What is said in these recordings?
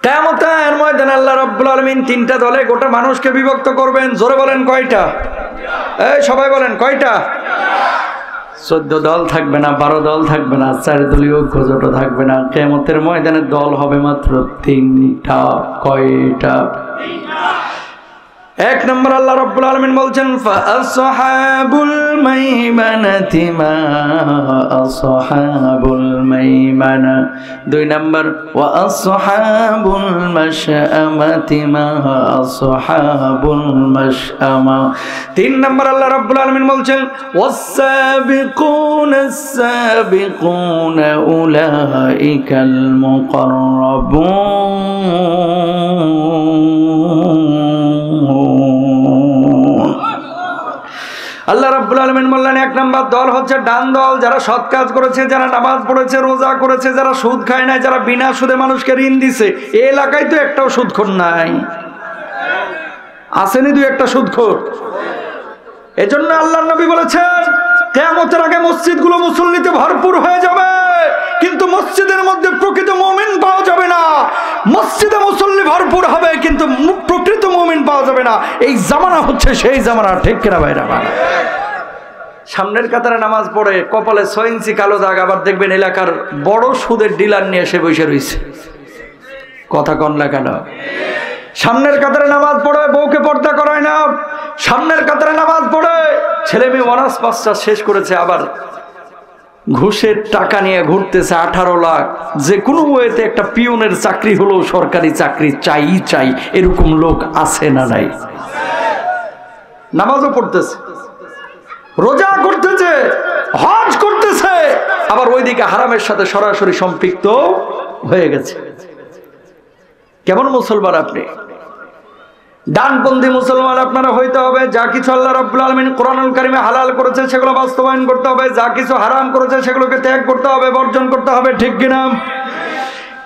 কিয়ামতের ময়দানে আল্লাহ রাব্বুল আলামিন তিনটা দলে গোটা মানুষকে বিভক্ত করবেন। জোরে বলেন কয়টা? এই সবাই বলেন কয়টা? 14 দল থাকবে না, 12 দল থাকবে না, 4 দলীয় ঐক্য জোট থাকবে না। কিয়ামতের ময়দানে দল হবে মাত্র 3টা। কয়টা? 1 নম্বর আল্লাহ রাব্বুল আলামিন বলছেন ফাআসহাবুল মাইমানাতি মা আসহাবুল মাইমানা। 2 নম্বর ওয়া আসহাবুল মাশআমাতি মা আসহাবুল মাশআমা। 3 নম্বর আল্লাহ রাব্বুল আলামিন বলছেন ওয়াস-সাবিকুনাস সাবিকুনা উলাইকাল মুকাররাবুন। আল্লাহ রাব্বুল আলামিন বললেন 1 নম্বর দল হচ্ছে ডান দল, যারা সৎ কাজ করেছে, যারা নামাজ পড়েছে, রোজা করেছে, যারা সুদ খায় নাই, যারা বিনা সুদে মানুষকে ঋণ দিছে। এই এলাকায় তো একটাও সুদখোর নাই, আসেনি 2-1টা সুদখোর। এজন্য আল্লাহর নবী বলেছেন কিয়ামতের আগে মসজিদগুলো মুসল্লিতে ভরপুর হয়ে যাবে, কিন্তু মসজিদের মধ্যে প্রকৃত মুমিন পাওয়া যাবে না। মসজিদে মুসল্লি ভরপুর হবে কিন্তু প্রকৃত মুমিন পাওয়া যাবে না। এই জামানা হচ্ছে সেই জামানা, ঠিক কিনা ভাইরা? সামনের কাতারে নামাজ পড়ে কপালে 6 ইঞ্চি কালো দাগ, আবার দেখবেন এলাকার বড় সুদের ডিলার নিয়ে এসে বসে রয়েছে। কথা কন না কেন? সামনের কাতারে নামাজ পড়ে বউকে পর্দা করায় না, সামনের কাতারে নামাজ পড়ে ছেলে মেয়ে অনার্স পাসটা শেষ করেছে, আবার ঘুষের টাকা নিয়ে ঘুরতেছে 18 লাখ। যে কোনো ওয়েতে একটা পিয়নের চাকরি হলেও সরকারি চাকরি চাই, এরকম লোক আছে না নাই? নামাজও পড়তেছে, রোজা করতেছে, হজ করতেছে, আবার ওইদিকে হারামের সাথে সরাসরি সম্পৃক্ত হয়ে গেছে। কেমন মুসলমান আপনি? ডানপন্থী মুসলমান আপনারা হইতে হবে। যা কিছু আল্লাহ রাব্বুল আলামিন কোরআনুল কারীমে হালাল করেছে সেগুলো বাস্তবায়ন করতে হবে, যা কিছু হারাম করেছে সেগুলোকে ত্যাগ করতে হবে, বর্জন করতে হবে, ঠিক কিনা?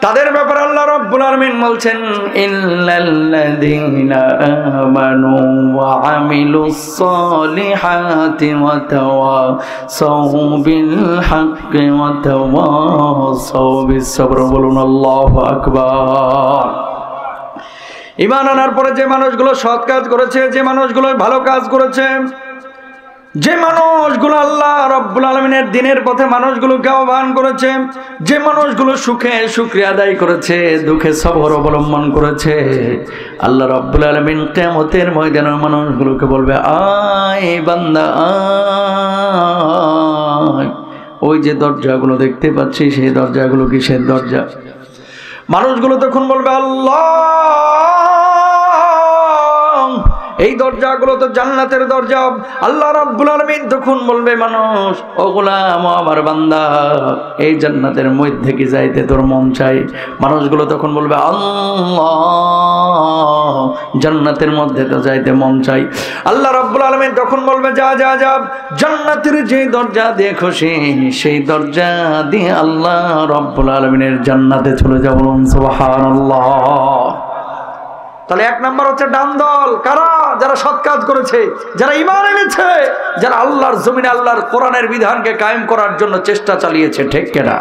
তাদের ব্যাপারে আল্লাহ রাব্বুল আলামিন বলছেন ইল্লাল্লাযীনা আমানু ওয়া আমিলুস সলিহাতি ওয়া তাওয়াসাউ বিল হাক্কি ওয়া তাওয়াসাউ বিস সবর। বলুন আল্লাহু আকবার। ঈমান আনার পরে যে মানুষগুলো সৎ কাজ করেছে, যে মানুষগুলো ভালো কাজ করেছে, যে মানুষগুলো আল্লাহ রাব্বুল আলামিনের দ্বীনের পথে মানুষগুলোকে আহ্বান করেছে, যে মানুষগুলো সুখে শুকরিয়া আদায় করেছে, দুঃখে সবর অবলম্বন করেছে, আল্লাহ রাব্বুল আলামিন কিয়ামতের ময়দানে মানুষগুলোকে বলবে আয় বান্দা আয়। ওই যে দরজাগুলো দেখতে পাচ্ছি সেই দরজাগুলো কিসের দরজা? মানুষগুলো তখন বলবে আল্লাহ, এই দরজাগুলো তো জান্নাতের দরজা। আল্লাহ রাব্বুল আলামিন তখন বলবে মানুষ, ও গোলাম, আমার বান্দা, এই জান্নাতের মধ্যে কি যাইতে তোর মন চাই? মানুষগুলো তখন বলবে আল্লাহ, জান্নাতের মধ্যে তো যাইতে মন চাই। আল্লাহ রাব্বুল আলামিন তখন বলবে যা যা যা, জান্নাতের যে দরজা দিয়ে খুশি সেই দরজা দিয়ে আল্লাহ রাব্বুল আলামিনের জান্নাতে চলে যাব। সুবহানাল্লাহ। তাহলে 1 নম্বর হচ্ছে ডান দল। কারা? যারা সৎ কাজ করেছে, যারা ঈমান এনেছে, যারা আল্লাহর জমিনে আল্লাহর কোরআনের বিধানকে কায়েম করার জন্য চেষ্টা চালিয়েছে, ঠিক কিনা?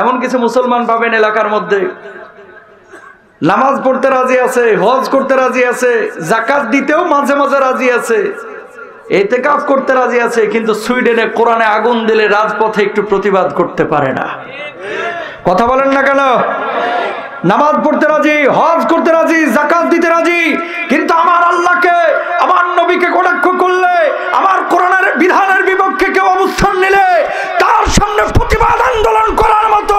এমন কিছু মুসলমান পাবেন এলাকার মধ্যে নামাজ পড়তে রাজি আছে, হজ করতে রাজি আছে, যাকাত দিতেও মাঝে মাঝে রাজি আছে, ইতিকাফ করতে রাজি আছে, কিন্তু সুইডেনে কোরআনে আগুন দিলে রাজপথে একটু প্রতিবাদ করতে পারে না। কথা বলেন না কেন? নামাজ পড়তে রাজি, হজ করতে রাজি, যাকাত দিতে রাজি, কিন্তু আমার আল্লাহকে, আমার নবীকে কটাক্ষ করলে, আমার কোরআনের বিধানের বিপক্ষে কেউ অবস্থান নিলে তার সামনে প্রতিবাদ আন্দোলন করার মতো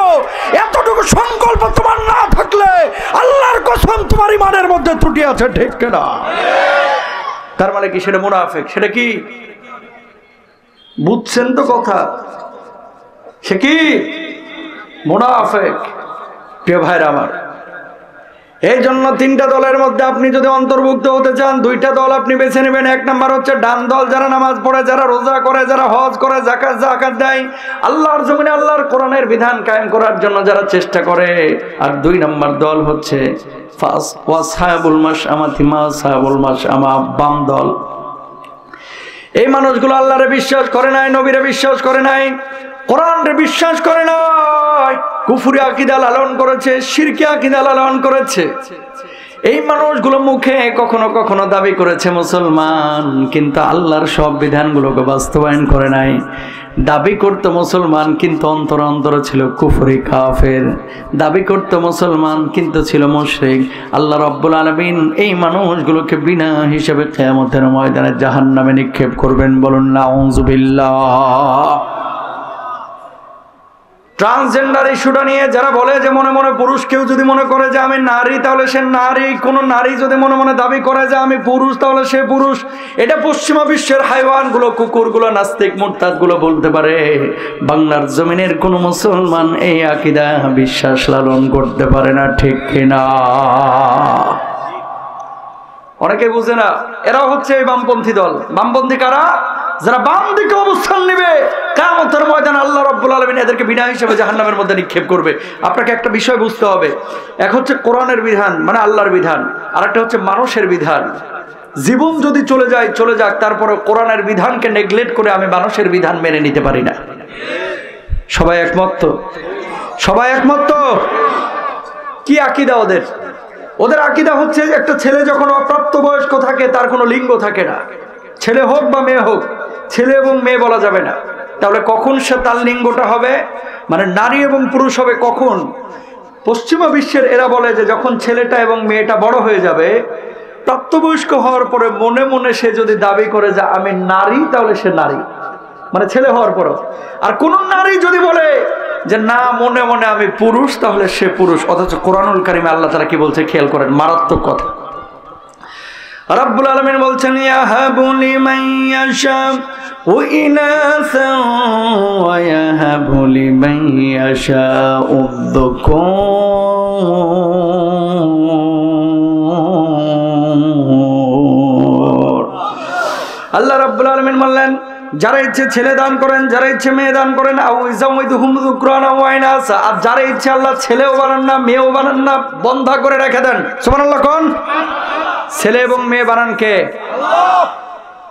এতটুকু সংকল্প তোমার না থাকলে আল্লাহর কসম তোমার ঈমানের মধ্যে ত্রুটি আছে, ঠিক কিনা? তার মানে কি? সেটা মুনাফিক। সেটা কি? বুঝছেন তো কথা? সে কি? মুনাফিক। প্রিয় ভাইরা আমার, এই জন্য 3টা দলের মধ্যে আপনি যদি অন্তর্ভুক্ত হতে চান, 2টা দল আপনি বেছে নেবেন। 1 নম্বর হচ্ছে ডান দল, যারা নামাজ পড়ে, যারা রোজা করে, যারা হজ করে, যাকাত দেয়, আল্লাহর জমিনে আল্লাহর কোরআনের বিধান কায়েম করার জন্য যারা চেষ্টা করে। আর 2 নম্বর দল হচ্ছে ওয়াসহাবুল মাশআমাতি মা আসহাবুল মাশআমা, বাম দল। এই মানুষগুলো আল্লাহরে বিশ্বাস করে নাই, নবীরে বিশ্বাস করে নাই, কোরআনরে বিশ্বাস করে নাই, কুফরি আকীদা লালন করেছে, শিরকি আকীদা লালন করেছে। এই মানুষগুলো মুখে কখনো কখনো দাবি করেছে মুসলমান, কিন্তু আল্লাহর সব বিধানগুলোকে বাস্তবায়ন করে নাই। দাবি করতো মুসলমান, কিন্তু অন্তর অন্তরে ছিল কুফরি কাফের। দাবি করতো মুসলমান, কিন্তু ছিল মুশরিক। আল্লাহ রাব্বুল আলামিন এই মানুষগুলোকে বিনা হিসেবে কিয়ামতের ময়দানে জাহান্নামে নিক্ষেপ করবেন। বলুন নাউযুবিল্লাহ। ট্রান্সজেন্ডার ইস্যুটা নিয়ে যারা বলে যে মনে মনে পুরুষ, কেউ যদি মনে করে যে আমি নারী তাহলে সে নারী, কোন নারী যদি মনে মনে দাবি করে যে আমি পুরুষ তাহলে সে পুরুষ, এটা পশ্চিমা বিশ্বের হাইওয়ানগুলো, কুকুরগুলো, নাস্তিক মুরতাদগুলো বলতে পারে। বাংলার জমিনের কোন মুসলমান এই আকীদা বিশ্বাস লালন করতে পারে না, ঠিক কিনা? অনেকে বুঝে না, এরা হচ্ছে এই বামপন্থী দল। বামপন্থী কারা? যারা বাম দিকে অবস্থান নেবে, কিয়ামতের ময়দানে আল্লাহ রাব্বুল আলামিন এদেরকে বিনা হিসেবে জাহান্নামের মধ্যে নিক্ষেপ করবে। আপনাকে একটা বিষয় বুঝতে হবে, এক হচ্ছে কোরআনের বিধান মানে আল্লাহর বিধান, আর একটা হচ্ছে মানুষের বিধান। জীবন যদি চলে যায় চলে যাক, তারপরে কোরআনের বিধানকে নেগলেক্ট করে আমি মানুষের বিধান মেনে নিতে পারি না। সবাই একমত তো? সবাই একমত তো? কি আকীদা ওদের? ওদের আকীদা হচ্ছে একটা ছেলে যখন অপ্রাপ্তবয়স্ক থাকে তার কোনো লিঙ্গ থাকে না, ছেলে হোক বা মেয়ে হোক, ছেলে এবং মেয়ে বলা যাবে না। তাহলে কখন সে তার লিঙ্গটা হবে, মানে নারী এবং পুরুষ হবে কখন? পশ্চিমা বিশ্বের এরা বলে যে যখন ছেলেটা এবং মেয়েটা বড় হয়ে যাবে, প্রাপ্তবয়স্ক হওয়ার পরে মনে মনে সে যদি দাবি করে যে আমি নারী, তাহলে সে নারী, মানে ছেলে হওয়ার পরও। আর কোন নারী যদি বলে যে না মনে মনে আমি পুরুষ, তাহলে সে পুরুষ। অথচ কোরআনুল কারিমে আল্লাহ তাআলা কি বলছে খেয়াল করেন, মারাত্মক কথা। রব্বুল আলামিন বলছেন ইয়াহাবু লিমান ইয়াশাউ ইনাসা ওয়া ইয়াহাবু লিমান ইয়াশাউ যুকুর। আল্লাহ রাব্বুল আলামিন বললেন যারা ইচ্ছে ছেলে দান করেন, যারা ইচ্ছে মেয়ে দান করেন, আও ইযাওয়িদুহুম যুকরানা ওয়া ইনাসা। আর যারা ইচ্ছে আল্লাহ ছেলেও বানান না মেয়েও বানান না, বন্ধা করে রেখে দেন। সুবহানাল্লাহ কোন? ছেলে এবং মেয়ে বানান কে? আল্লাহ।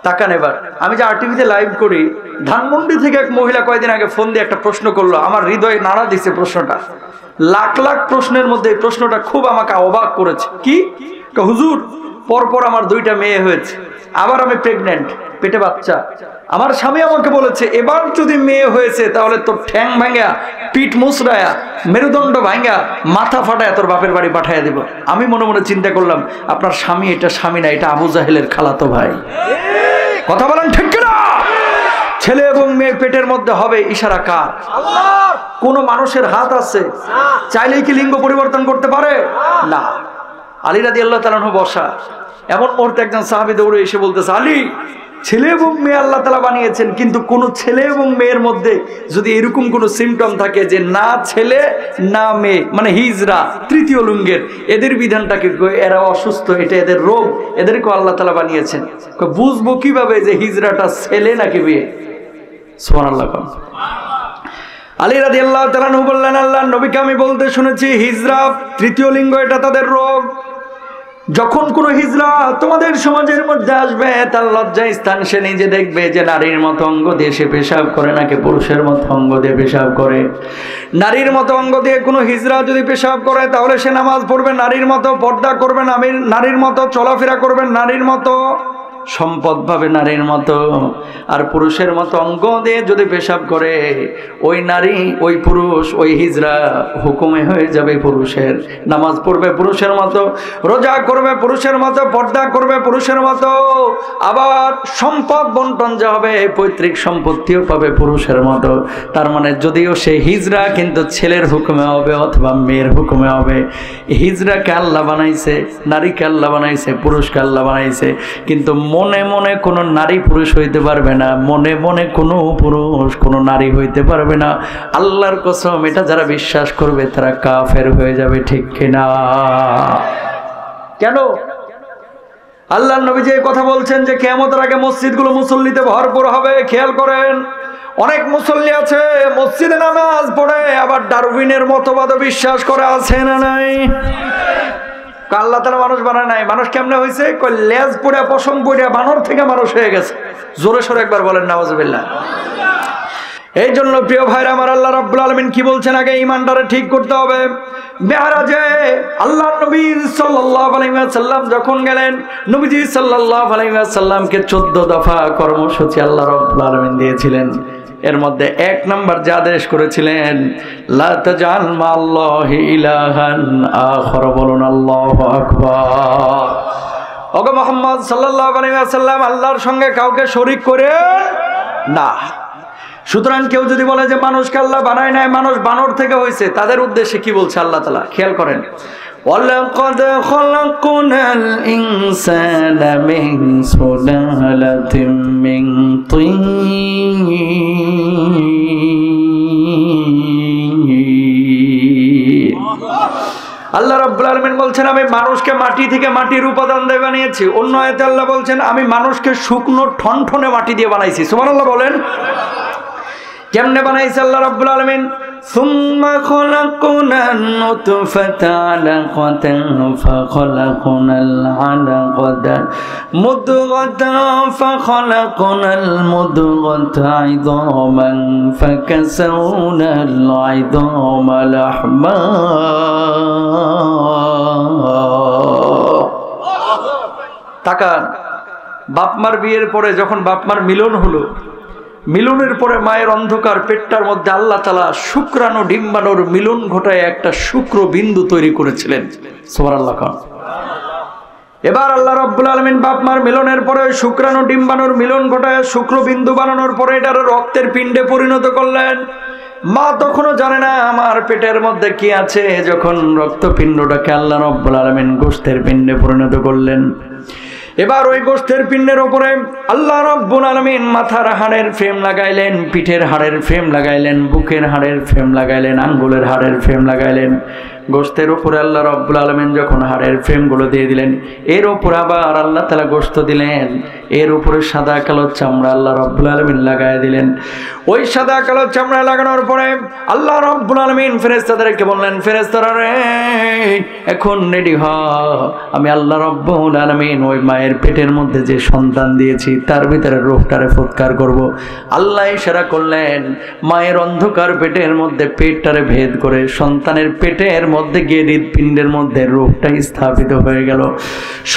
তাকান এবার, আমি যে আরটিভিতে লাইভ করি, ধানমন্ডি থেকে এক মহিলা কয়েকদিন আগে ফোন দিয়ে একটা প্রশ্ন করলো, আমার হৃদয়ে নাড়া দিছে প্রশ্নটা। লাখ লাখ প্রশ্নের মধ্যে এই প্রশ্নটা খুব আমাকে অবাক করেছে। কি? হুজুর, পরপর আমার 2টা মেয়ে হয়েছে, আবার আমি প্রেগনেন্ট, পেটে বাচ্চা। আমার স্বামী আমাকে বলেছে এবার যদি মেয়ে হয়েছে তাহলে তোর ঠ্যাং ভাঙা, পিঠ মুচড়ায়া, মেরুদণ্ড ভাঙা, মাথা ফাটায় তোর বাপের বাড়ি পাঠাইয়া দিব। আমি মনে মনে চিন্তা করলাম, আপনার স্বামী এটা স্বামী না, এটা আবু জাহেলের খালাতো ভাই। কথা বলেন ঠিক কিনা? ছেলে এবং মেয়ে পেটের মধ্যে হবে, ইশারা কার? আল্লাহর। কোন মানুষের হাত আছে? চাইলেই কি লিঙ্গ পরিবর্তন করতে পারে? না। আলী রাদিয়াল্লাহু তাআলা আনহু বসা, এমন মুহূর্তে একজন সাহাবী দৌড়ে এসে বলতেছে, আলী, ছেলে এবং মেয়ে আল্লাহ তাআলা বানিয়েছেন, কিন্তু কোন ছেলে এবং মেয়ের মধ্যে যদি এরকম কোন সিমটম থাকে যে না ছেলে না মেয়ে, মানে হিজরা, তৃতীয় লিঙ্গের, এদের বিধানটাকে এরা অসুস্থ, এটা এদের রোগ, এদেরকে আল্লাহ তাআলা বানিয়েছেন। বুঝবো কিভাবে যে হিজরাটা ছেলে নাকি মেয়ে? সুবহানাল্লাহ। আলী রাদিয়াল্লাহু তাআলা আনহু বললেন, আল্লাহর নবীকে আমি বলতে শুনেছি হিজরা, তৃতীয় লিঙ্গ, এটা তাদের রোগ। যখন কোনো হিজড়া তোমাদের সমাজের মধ্যে আসবে, তার লজ্জায় স্থান সে নিজে দেখবে যে নারীর মতো অঙ্গ দিয়ে সে পেশাব করে নাকি পুরুষের মতো অঙ্গ দিয়ে পেশাব করে। নারীর মতো অঙ্গ দিয়ে কোনো হিজড়া যদি পেশাব করে তাহলে সে নামাজ পড়বে নারীর মতো, পর্দা করবে নারীর মতো, চলাফেরা করবে নারীর মতো, সম্পদ পাবে নারীর মতো। আর পুরুষের মতো অঙ্গ দিয়ে যদি পেশাব করে, ওই নারী, ওই পুরুষ, ওই হিজড়া হুকুমে হয়ে যাবে পুরুষের। নামাজ পড়বে পুরুষের মতো, রোজা করবে পুরুষের মতো, পর্দা করবে পুরুষের মতো, আবার সম্পদ বন্টন যা হবে পৈতৃক সম্পত্তিও পাবে পুরুষের মতো। তার মানে যদিও সে হিজড়া, কিন্তু ছেলের হুকুমে হবে অথবা মেয়ের হুকুমে হবে। হিজড়াকে আল্লাহ বানাইছে, নারীকে আল্লাহ বানাইছে, পুরুষকে আল্লাহ বানাইছে, কিন্তু মনে মনে কোনো নারী পুরুষ হইতে পারবে না, মনে মনে কোনো পুরুষ কোনো নারী হইতে পারবে না। আল্লাহর কসম, এটা যারা বিশ্বাস করবে তারা কাফের হয়ে যাবে, ঠিক কিনা? কেন? আল্লাহর নবী যে কথা বলছেন যে কিয়ামতের আগে মসজিদগুলো মুসল্লিতে ভরপুর হবে, খেয়াল করেন। অনেক মুসল্লি আছে মসজিদে নামাজ পড়ে, আবার ডারউইনের মতবাদ বিশ্বাস করে, আছে না নাই? আল্লাহ তাআলা মানুষ বানায় নাই। মানুষ কেমনে হয়েছে? লেজ পড়ে পশম পড়ে বানর থেকে মানুষ হয়ে গেছে। জোরে সোরে একবার বলেন নাউজুবিল্লাহ। এই জন্য প্রিয় ভাইরা আমার, আল্লাহ রাব্বুল আলামিন কি বলছেন? আগে ঈমানটারে ঠিক করতে হবে। মেরাজে আল্লাহর নবী সাল্লাল্লাহু আলাইহি ওয়াসাল্লাম যখন গেলেন, নবীজি সাল্লাল্লাহু আলাইহি ওয়াসাল্লামকে 14 দফা কর্মসূচি আল্লাহ রাব্বুল আলামিন দিয়েছিলেন। এর মধ্যে 1 নাম্বার যে আদেশ করেছিলেন, লা তাজাল মাআল্লাহি ইলাহান আখার, বলুন আল্লাহু আকবার। ওগো মুহাম্মদ সাল্লাল্লাহু আলাইহি ওয়াসাল্লাম, আল্লাহর সঙ্গে কাউকে শরীক করে না। সুতরাং কেউ যদি বলে যে মানুষকে আল্লাহ বানায় নাই, মানুষ বানর থেকে হয়েছে, তাদের উদ্দেশ্যে কি বলছে আল্লাহ তাআলা খেয়াল করেন, ওয়ালাকাদ খালাকনাল ইনসানা মিন সুলালাতিন মিন তিন। আল্লাহ রাব্বুল আলামিন বলছেন আমি মানুষকে মাটি থেকে মাটির উপাদান দিয়ে বানিয়েছি। অন্য আয়াতে আল্লাহ বলছেন আমি মানুষকে শুকনো ঠনঠনে মাটি দিয়ে বানাইছি। সুবহানাল্লাহ বলেন। কেমনে বানাইছে আল্লাহ রাব্বুল আলামিন? সুম্মা খালাকনান নুতফাতা আলাকাতান ফাখালাকনাল আলাকাতা মুদগাতান ফাখালাকনাল মুদগাতা ইযামান ফাকাসাউনাল ইযামা লাহমা। তাকান, বাপমার বিয়ের পরে যখন বাপমার মিলন হলো, মিলনের পরে মায়ের অন্ধকার পেটটার মধ্যে আল্লাহ তাআলা শুক্রাণু ডিম্বাণুর মিলন ঘটায় একটা শুক্র বিন্দু তৈরি করেছিলেন। সুবহানাল্লাহ। এবার আল্লাহ রাব্বুল আলামিন বাপমার মিলনের পরে শুক্রাণু ডিম্বাণুর মিলন ঘটায় শুক্র বিন্দু বানানোর পরে এটার রক্তের পিণ্ডে পরিণত করলেন। মা তখনও জানে না আমার পেটের মধ্যে কি আছে। যখন রক্তপিণ্ডটাকে আল্লাহ রাব্বুল আলামিন গোশতের পিণ্ডে পরিণত করলেন, এবার ওই গোশতের পিণ্ডের উপরে আল্লাহ রাব্বুল আলামিন মাথার হাড়ের ফ্রেম লাগাইলেন, পিঠের হাড়ের ফ্রেম লাগাইলেন, বুকের হাড়ের ফ্রেম লাগাইলেন, আঙ্গুলের হাড়ের ফ্রেম লাগাইলেন। গোশতের উপরে আল্লাহ রাব্বুল আলামিন যখন হাড়ের ফ্রেমগুলো দিয়ে দিলেন, এর উপরে আবার আল্লাহ তাআলা গোশত দিলেন, এর উপরে সাদা কালো চামড়া আল্লাহ রাব্বুল আলামিন লাগায় দিলেন। ওই সাদা কালো চামড়া লাগানোর পরে আল্লাহ রাব্বুল আলামিন ফেরেশতাদেরকে বললেন, ফেরেশতারা রে এখন রেডি হ, আমি আল্লাহ রাব্বুল আলামিন ওই মায়ের পেটের মধ্যে যে সন্তান দিয়েছি তার ভিতরে রূহটারে ফুৎকার করব। আল্লাহ ইশারা করলেন, মায়ের অন্ধকার পেটের মধ্যে পেটটারে ভেদ করে সন্তানের পেটের মধ্যে গিয়ে হৃৎপিণ্ডের মধ্যে রূহটা স্থাপিত হয়ে গেল।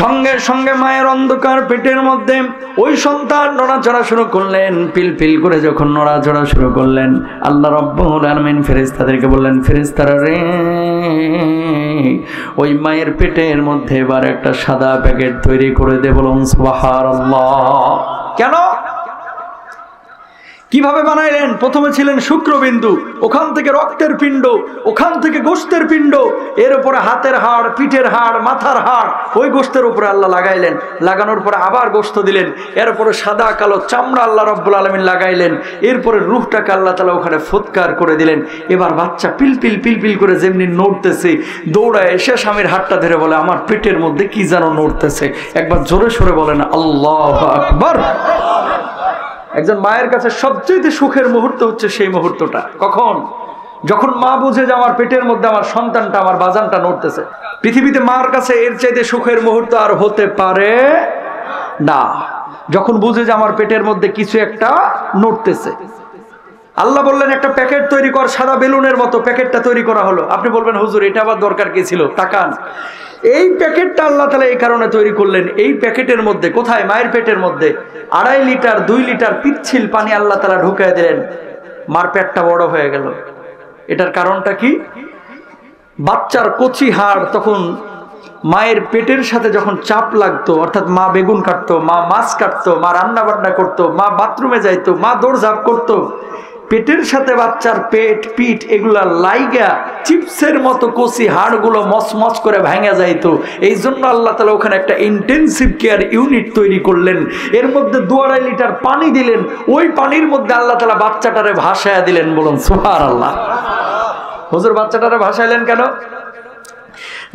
সঙ্গে সঙ্গে মায়ের অন্ধকার পেটের মধ্যে ওই সন্তান নড়াচড়া শুরু করলেন। পিলপিল করে যখন নড়াচড়া শুরু করলেন, আল্লাহ রাব্বুল আলামিন ফেরেশতাদেরকে বললেন, ফেরেশতারা রে ওই মায়ের পেটের মধ্যে এবার একটা সাদা প্যাকেট তৈরি করে দে। বলুন সুবহানাল্লাহ। কেন, কিভাবে বানাইলেন? প্রথমে ছিলেন শুক্রবিন্দু, ওখান থেকে রক্তের পিণ্ড, ওখান থেকে গোশতের পিণ্ড, এর উপরে হাতের হাড়, পিঠের হাড়, মাথার হাড়, ওই গোশতের উপরে আল্লাহ লাগাইলেন। লাগানোর পরে আবার গোশত দিলেন, এরপরে সাদা কালো চামড়া আল্লাহ রাব্বুল আলামিন লাগাইলেন, এরপরে রূহটাকে আল্লাহ তাআলা ওখানে ফুৎকার করে দিলেন। এবার বাচ্চা পিলপিল পিলপিল করে যেমনি নড়তেছে, দৌড়ায় এসে স্বামীর হাতটা ধরে বলে আমার পেটের মধ্যে কি যেন নড়তেছে। একবার জোরে সরে বলেন আল্লাহু আকবার। একজন মায়ের কাছে সবচেয়ে সুখের মুহূর্ত হচ্ছে সেই মুহূর্তটা কখন? যখন মা বুঝে যে আমার পেটের মধ্যে আমার সন্তানটা, আমার বাজানটা নড়তেছে। পৃথিবীতে মার কাছে এর চাইতে সুখের মুহূর্ত আর হতে পারে না। যখন বুঝে যে আমার পেটের মধ্যে কিছু একটা নড়তেছে। আল্লাহ বললেন একটা প্যাকেট তৈরি কর, সাদা বেলুনের মতো প্যাকেটটা তৈরি করা হলো। আপনি বলবেন হুজুর এটা আবার দরকার কি ছিল? তাকান, এই প্যাকেটটা আল্লাহ তাআলা এই কারণে তৈরি করলেন, এই প্যাকেটের মধ্যে কোথায়? মায়ের পেটের মধ্যে 2.5 লিটার 2 লিটার পিচ্ছিল পানি আল্লাহ তাআলা ঢুকায় দিলেন। মার পেটটা বড় হয়ে গেল। এটার কারণটা কি? বাচ্চার কচি হাড় তখন মায়ের পেটের সাথে যখন চাপ লাগতো, অর্থাৎ মা বেগুন কাটতো, মা মাছ কাটতো, মা রান্না বান্না করতো, মা বাথরুমে যাইতো, মা দৌড়ঝাঁপ করতো, পেটের সাথে বাচ্চার পেট পিঠ এগুলা লাইগা চিপসের মতো কচি হাড়গুলো মচমচ করে ভাঙা যাইতো। এই জন্য আল্লাহ তাআলা ওখানে একটা ইন্টেন্সিভ কেয়ার ইউনিট তৈরি করলেন। এর মধ্যে 2.5 লিটার পানি দিলেন, ওই পানির মধ্যে আল্লাহ তাআলা বাচ্চাটারে ভাসায়া দিলেন। বলুন সুবহানাল্লাহ। হুজুর বাচ্চাটারে ভাসাইলেন কেন?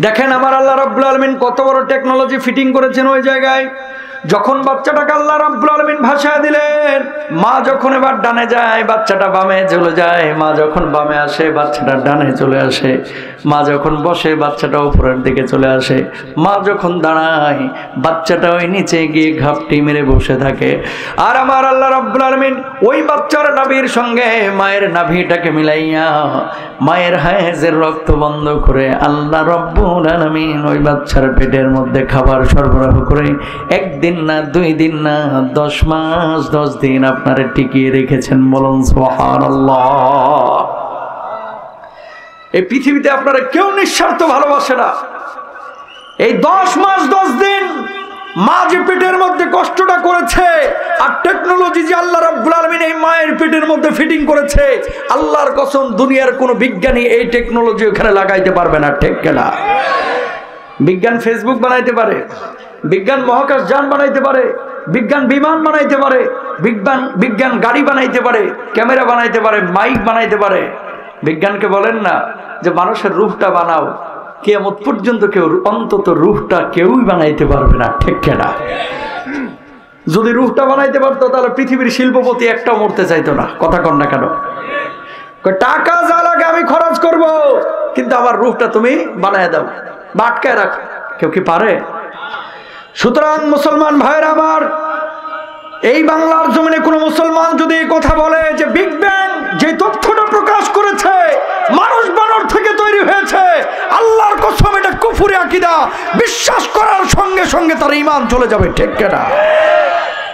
দেখেন আমার আল্লাহ রাব্বুল আলামিন কত বড় টেকনোলজি ফিটিং করেছেন ওই জায়গায়। যখন বাচ্চাটাকে আল্লাহ রাব্বুল আলামিন ভাসায়া দিলেন, মা যখন এবার ডানে যায় বাচ্চাটা বামে চলে যায়, মা যখন বামে আসে বাচ্চাটা ডানে চলে আসে, মা যখন বসে বাচ্চাটা উপরের দিকে চলে আসে, মা যখন দাঁড়ায় বাচ্চাটা ওই নিচে গিয়ে ঘাপটি মেরে বসে থাকে। আর আমার আল্লাহ রাব্বুল আলামিন ওই বাচ্চার নাভির সঙ্গে মায়ের নাভিটাকে মিলাইয়া মায়ের হায়েজের রক্ত বন্ধ করে আল্লাহ রাব্বুল আলামিন ওই বাচ্চার পেটের মধ্যে খাবার সরবরাহ করে একদিন না 2 দিন না 10 মাস 10 দিন আপনারা টিকিয়ে রেখেছেন। বলুন সুবহানাল্লাহ। এই পৃথিবীতে আপনারা কেউ নিঃস্বার্থ ভালোবাসে না। এই 10 মাস 10 দিন মা যে পেটের মধ্যে কষ্টটা করেছে, আর টেকনোলজি যে আল্লাহ রাব্বুল আলামিন এই মায়ের পেটের মধ্যে ফিটিং করেছে, আল্লাহর কসম দুনিয়ার কোনো বিজ্ঞানী এই টেকনোলজি ওখানে লাগাইতে পারবে না। ঠিক কিনা? বিজ্ঞান ফেসবুক বানাইতে পারে, বিজ্ঞান মহাকাশ যান বানাইতে পারে, বিজ্ঞান বিমান বানাইতে পারে, বিজ্ঞান গাড়ি বানাইতে পারে, ক্যামেরা বানাইতে পারে, মাইক বানাইতে পারে। বিজ্ঞানকে বলেন না যে মানুষের রূপটা বানাও, কিয়ামত পর্যন্ত কেউ অন্তত রূপটা কেউই বানাইতে পারবে না। ঠিক কিনা? যদি রূপটা বানাইতে পারতো তাহলে পৃথিবীর শিল্পপতি একটাও মরতে চাইতো না। কথা কন না কেন? টাকা যা লাগে আমি খরচ করব, কিন্তু আমার রূপটা তুমি বানায় দাও বা আটকায় রাখো। কেউ কি পারে? সুতরাং মুসলমান ভাইরা আমার, এই বাংলার জমিনে কোনো মুসলমান যদি এই কথা বলে যে বিগ ব্যাং যে তথ্যটা প্রকাশ করেছে মানুষ বানর থেকে তৈরি হয়েছে, আল্লাহর কসম এটা কুফরি আকীদা, বিশ্বাস করার সঙ্গে সঙ্গে তার ঈমান চলে যাবে। ঠিক কিনা?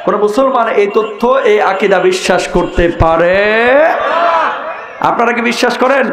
কোন মুসলমান এই তথ্য এই আকীদা বিশ্বাস করতে পারে? আপনারা কি বিশ্বাস করেন?